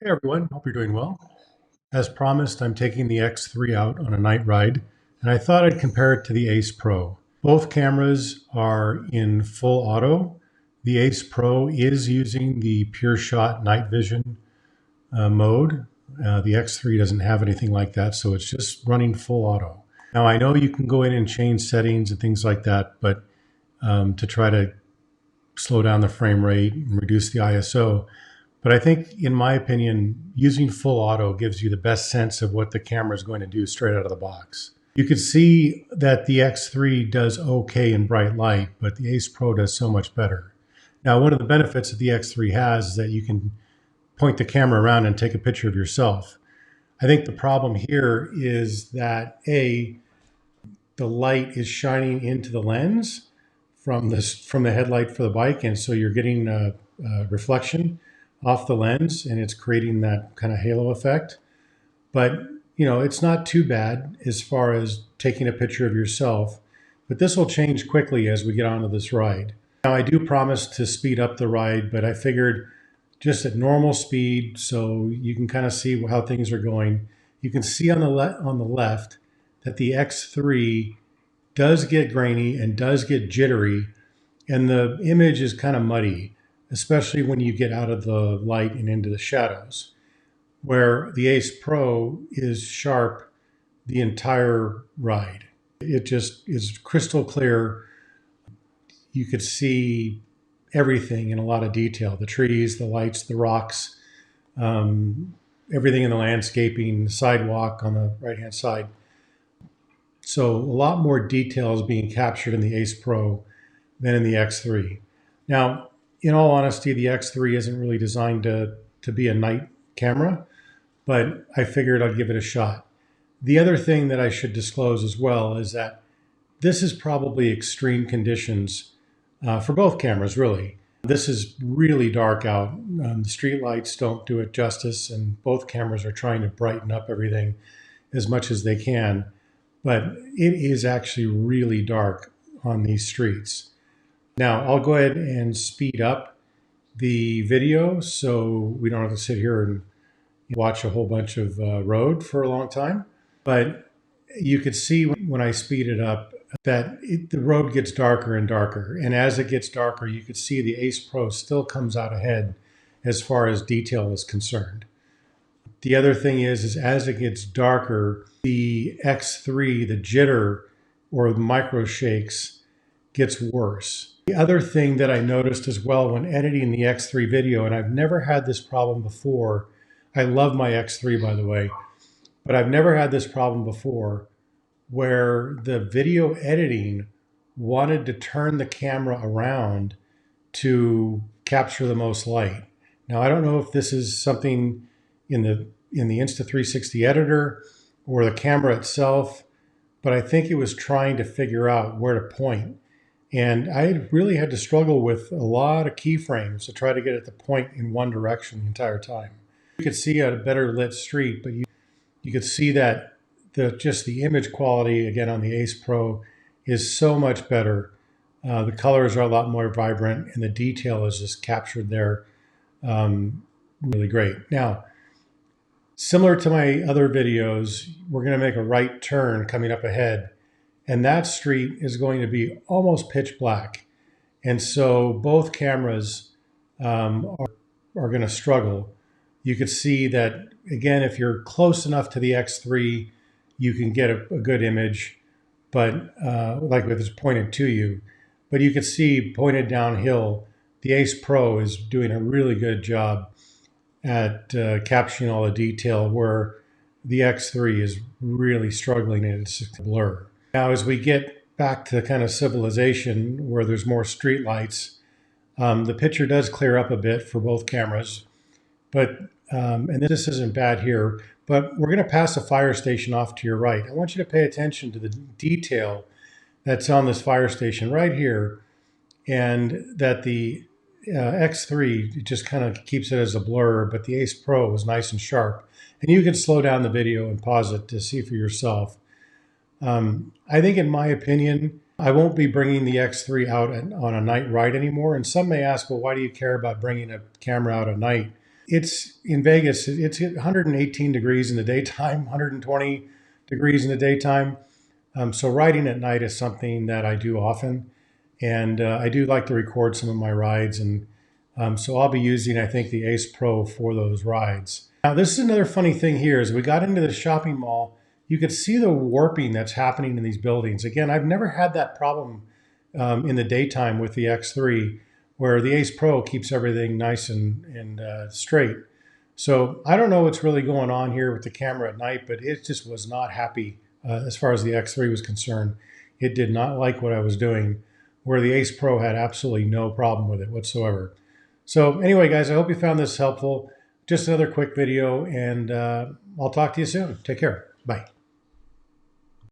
Hey everyone, hope you're doing well. As promised, I'm taking the X3 out on a night ride, and I thought I'd compare it to the Ace Pro. Both cameras are in full auto. The Ace Pro is using the Pure Shot night vision mode. The X3 doesn't have anything like that, so it's just running full auto. Now I know you can go in and change settings and things like that, but to try to slow down the frame rate and reduce the ISO. But I think, in my opinion, using full auto gives you the best sense of what the camera is going to do straight out of the box. You could see that the X3 does okay in bright light, but the Ace Pro does so much better. Now, one of the benefits that the X3 has is that you can point the camera around and take a picture of yourself. I think the problem here is that the light is shining into the lens from the headlight for the bike, and so you're getting a reflection off the lens, and it's creating that kind of halo effect. But it's not too bad as far as taking a picture of yourself. But this will change quickly as we get onto this ride. Now, I do promise to speed up the ride, but I figured just at normal speed, so you can kind of see how things are going. You can see on the left that the X3 does get grainy and does get jittery, and the image is kind of muddy, especially when you get out of the light and into the shadows, where the Ace Pro is sharp the entire ride. It just is crystal clear. You could see everything in a lot of detail: the trees, the lights, the rocks, everything in the landscaping, the sidewalk on the right-hand side. So a lot more detail is being captured in the Ace Pro than in the X3. Now, in all honesty, the X3 isn't really designed to be a night camera, but I figured I'd give it a shot. The other thing that I should disclose as well is that this is probably extreme conditions for both cameras, really. This is really dark out. The street lights don't do it justice, and both cameras are trying to brighten up everything as much as they can. But it is actually really dark on these streets. Now, I'll go ahead and speed up the video so we don't have to sit here and watch a whole bunch of road for a long time. But you could see when I speed it up that the road gets darker and darker. And as it gets darker, you could see the Ace Pro still comes out ahead as far as detail is concerned. The other thing is as it gets darker, the X3, the jitter or the micro shakes gets worse. The other thing that I noticed as well when editing the X3 video, and I've never had this problem before. I love my X3, by the way, but I've never had this problem before where the video editing wanted to turn the camera around to capture the most light. Now, I don't know if this is something in the Insta360 editor or the camera itself, but I think it was trying to figure out where to point. And I really had to struggle with a lot of keyframes to try to get it to point in one direction the entire time. You could see a better lit street, but you could see that the image quality, again, on the Ace Pro is so much better. The colors are a lot more vibrant, and the detail is just captured there really great. Now, similar to my other videos, we're going to make a right turn coming up ahead, and that street is going to be almost pitch black. And so both cameras are going to struggle. You could see that, again, if you're close enough to the X3, you can get a good image, but like if it's pointed to you. But you could see pointed downhill, the Ace Pro is doing a really good job at capturing all the detail, where the X3 is really struggling and it's just a blur. Now, as we get back to kind of civilization where there's more street lights, the picture does clear up a bit for both cameras. But, and this isn't bad here, but we're going to pass a fire station off to your right. I want you to pay attention to the detail that's on this fire station right here, and that the X3 just kind of keeps it as a blur, but the Ace Pro is nice and sharp. And you can slow down the video and pause it to see for yourself. I think, in my opinion, I won't be bringing the X3 out on a night ride anymore. And some may ask, well, why do you care about bringing a camera out at night? It's in Vegas, it's 118 degrees in the daytime, 120 degrees in the daytime. So riding at night is something that I do often. And I do like to record some of my rides. And so I'll be using, I think, the Ace Pro for those rides. Now, this is another funny thing here. As we got into the shopping mall, you could see the warping that's happening in these buildings. Again, I've never had that problem in the daytime with the X3, where the Ace Pro keeps everything nice and straight. So I don't know what's really going on here with the camera at night, but it just was not happy as far as the X3 was concerned. It did not like what I was doing, where the Ace Pro had absolutely no problem with it whatsoever. So anyway, guys, I hope you found this helpful. Just another quick video, and I'll talk to you soon. Take care. Bye.